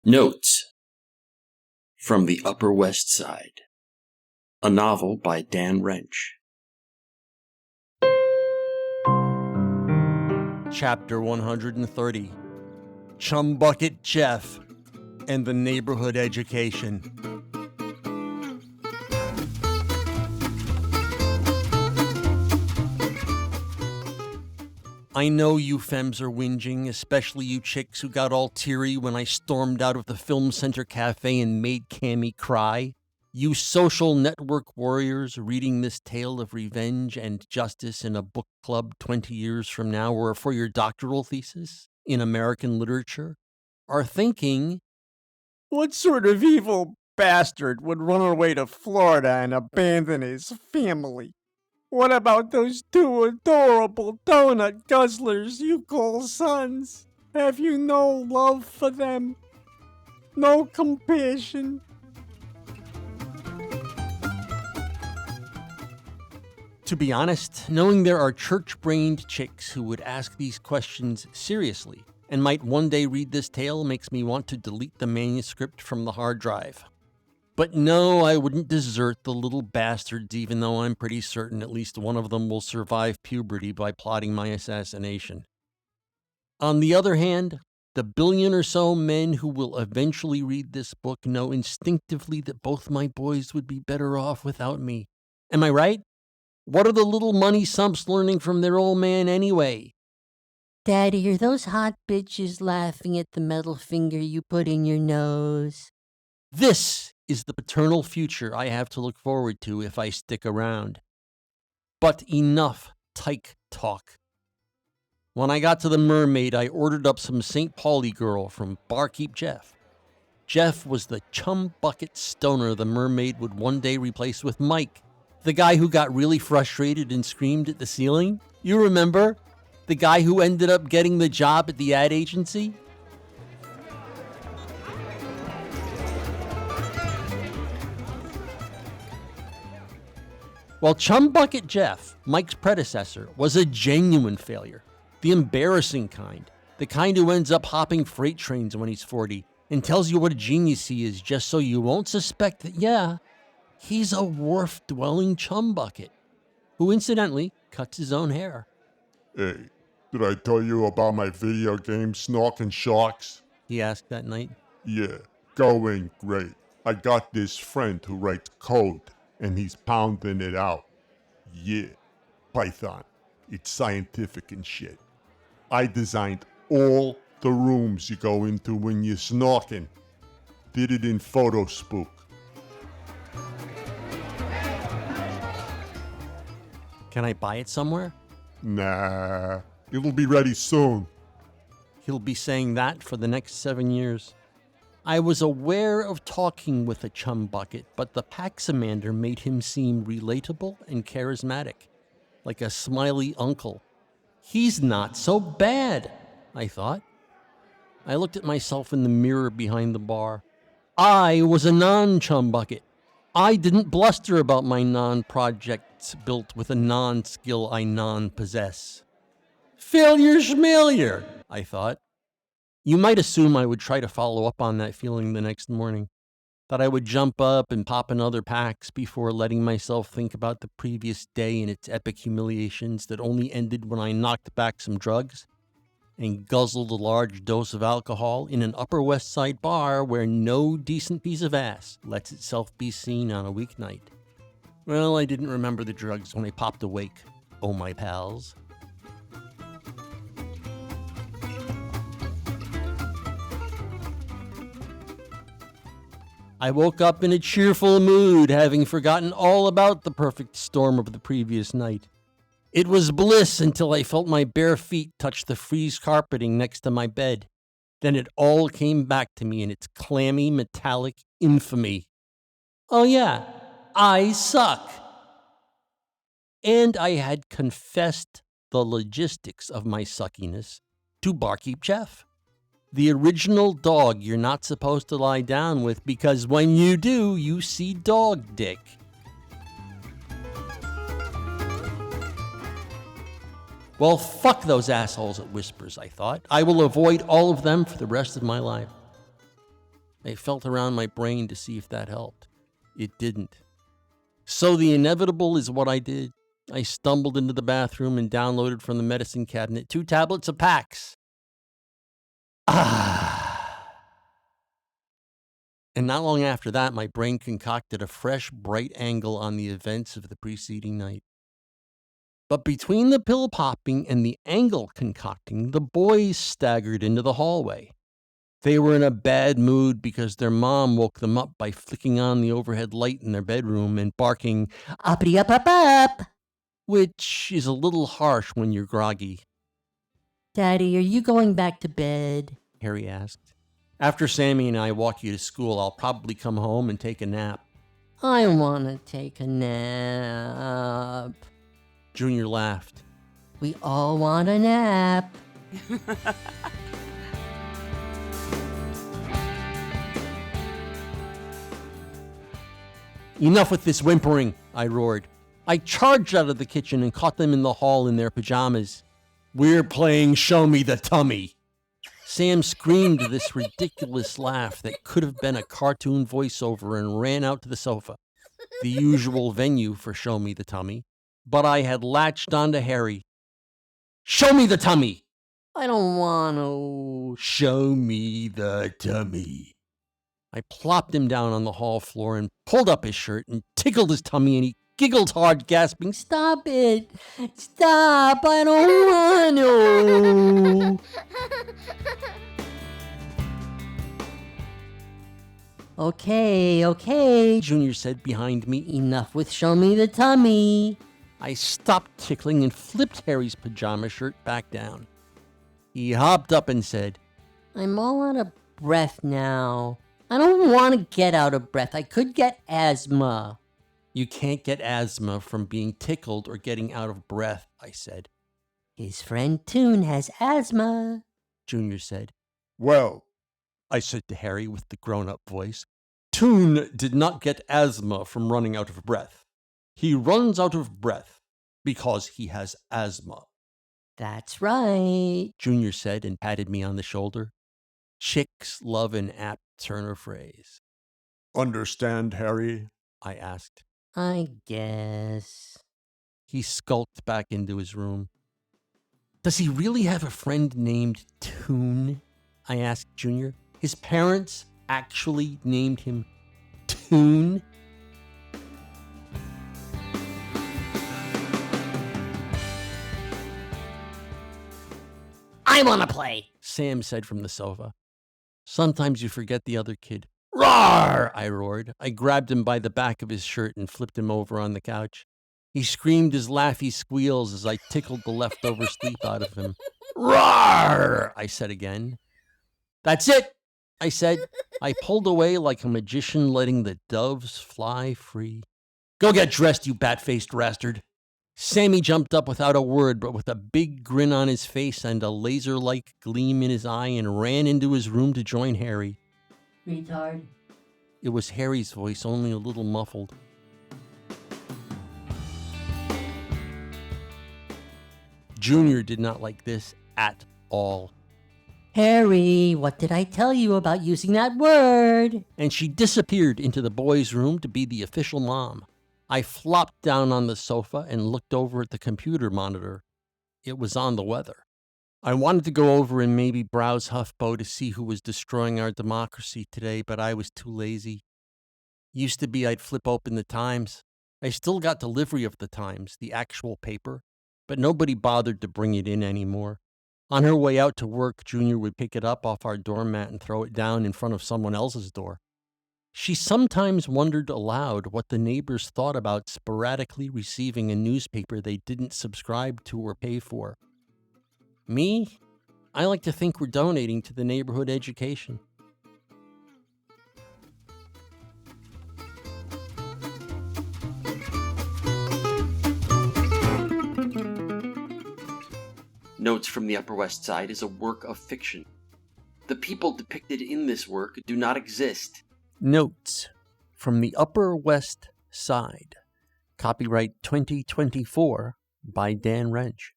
Notes from the Upper West Side, a novel by Dan Wrench. Chapter 130, Chumbucket Jeff and the Neighborhood Education. I know you femmes are whinging, especially you chicks who got all teary when I stormed out of the Film Center Cafe and made Cammy cry. You social network warriors reading this tale of revenge and justice in a book club 20 years from now or for your doctoral thesis in American literature are thinking, what sort of evil bastard would run away to Florida and abandon his family? What about those two adorable donut guzzlers you call sons? Have you no love for them? No compassion? To be honest, knowing there are church-brained chicks who would ask these questions seriously and might one day read this tale makes me want to delete the manuscript from the hard drive. But no, I wouldn't desert the little bastards, even though I'm pretty certain at least one of them will survive puberty by plotting my assassination. On the other hand, the billion or so men who will eventually read this book know instinctively that both my boys would be better off without me. Am I right? What are the little money sumps learning from their old man anyway? Daddy, are those hot bitches laughing at the metal finger you put in your nose? This is the paternal future I have to look forward to if I stick around. But enough tyke talk. When I got to the Mermaid, I ordered up some St. Pauli girl from Barkeep Jeff. Jeff was the Chumbucket stoner the Mermaid would one day replace with Mike, the guy who got really frustrated and screamed at the ceiling. You remember? The guy who ended up getting the job at the ad agency? Well, Chumbucket Jeff, Mike's predecessor, was a genuine failure. The embarrassing kind. The kind who ends up hopping freight trains when he's 40 and tells you what a genius he is just so you won't suspect that, yeah, he's a wharf-dwelling chumbucket who incidentally cuts his own hair. Hey, did I tell you about my video game Snorkin' Sharks? He asked that night. Yeah, going great. I got this friend who writes code, and he's pounding it out. Yeah, Python. It's scientific and shit. I designed all the rooms you go into when you're snorking. Did it in Photospook. Can I buy it somewhere? Nah, it'll be ready soon. He'll be saying that for the next 7 years. I was aware of talking with a chumbucket, but the Paxamander made him seem relatable and charismatic, like a smiley uncle. He's not so bad, I thought. I looked at myself in the mirror behind the bar. I was a non-chumbucket. I didn't bluster about my non-projects built with a non-skill I non-possess. Failure schmailure, I thought. You might assume I would try to follow up on that feeling the next morning, that I would jump up and pop another Pax before letting myself think about the previous day and its epic humiliations that only ended when I knocked back some drugs and guzzled a large dose of alcohol in an Upper West Side bar where no decent piece of ass lets itself be seen on a weeknight. Well, I didn't remember the drugs when I popped awake, oh my pals. I woke up in a cheerful mood, having forgotten all about the perfect storm of the previous night. It was bliss until I felt my bare feet touch the frieze carpeting next to my bed. Then it all came back to me in its clammy, metallic infamy. Oh yeah, I suck. And I had confessed the logistics of my suckiness to Barkeep Jeff. The original dog you're not supposed to lie down with because when you do, you see dog dick. Well, fuck those assholes at Whispers, I thought. I will avoid all of them for the rest of my life. I felt around my brain to see if that helped. It didn't. So the inevitable is what I did. I stumbled into the bathroom and downloaded from the medicine cabinet 2 tablets of Pax. And not long after that, my brain concocted a fresh, bright angle on the events of the preceding night. But between the pill popping and the angle concocting, the boys staggered into the hallway. They were in a bad mood because their mom woke them up by flicking on the overhead light in their bedroom and barking, Uppity up up up. which is a little harsh when you're groggy, Daddy, are you going back to bed? Harry asked. After Sammy and I walk you to school, I'll probably come home and take a nap. I want to take a nap. Junior laughed. We all want a nap. Enough with this whimpering, I roared. I charged out of the kitchen and caught them in the hall in their pajamas. We're playing Show Me the Tummy. Sam screamed this ridiculous laugh that could have been a cartoon voiceover and ran out to the sofa, the usual venue for Show Me the Tummy. But I had latched onto Harry. Show me the tummy! I don't want to. Show me the tummy. I plopped him down on the hall floor and pulled up his shirt and tickled his tummy, and he giggled hard, gasping, Stop it. Stop. I don't want to. Okay, Junior said behind me. enough with show me the tummy. I stopped tickling and flipped Harry's pajama shirt back down. He hopped up and said, I'm all out of breath now. I don't want to get out of breath. I could get asthma. You can't get asthma from being tickled or getting out of breath, I said. His friend Toon has asthma, Junior said. Well, I said to Harry with the grown-up voice, Toon did not get asthma from running out of breath. He runs out of breath because he has asthma. That's right, Junior said and patted me on the shoulder. Chicks love an apt turn of phrase. understand, Harry? I asked. I guess. He skulked back into his room. Does he really have a friend named Toon? I asked Junior. His parents actually named him Toon? I want to play, Sam said from the sofa. Sometimes you forget the other kid. Roar! I roared. I grabbed him by the back of his shirt and flipped him over on the couch. He screamed his laughy squeals as I tickled the leftover sleep out of him. Roar! I said again. That's it, I said. I pulled away like a magician letting the doves fly free. Go get dressed, you bat-faced bastard. Sammy jumped up without a word, but with a big grin on his face and a laser-like gleam in his eye, and ran into his room to join Harry. retard. It was Harry's voice, only a little muffled. Junior did not like this at all. Harry, what did I tell you about using that word? And she disappeared into the boys' room to be the official mom. I flopped down on the sofa and looked over at the computer monitor. It was on the weather. I wanted to go over and maybe browse HuffPo to see who was destroying our democracy today, but I was too lazy. Used to be I'd flip open the Times. I still got delivery of the Times, the actual paper, but nobody bothered to bring it in anymore. On her way out to work, Junior would pick it up off our doormat and throw it down in front of someone else's door. She sometimes wondered aloud what the neighbors thought about sporadically receiving a newspaper they didn't subscribe to or pay for. Me? I like to think we're donating to the neighborhood education. Notes from the Upper West Side is a work of fiction. The people depicted in this work do not exist. Notes from the Upper West Side. Copyright 2024 by Dan Wrench.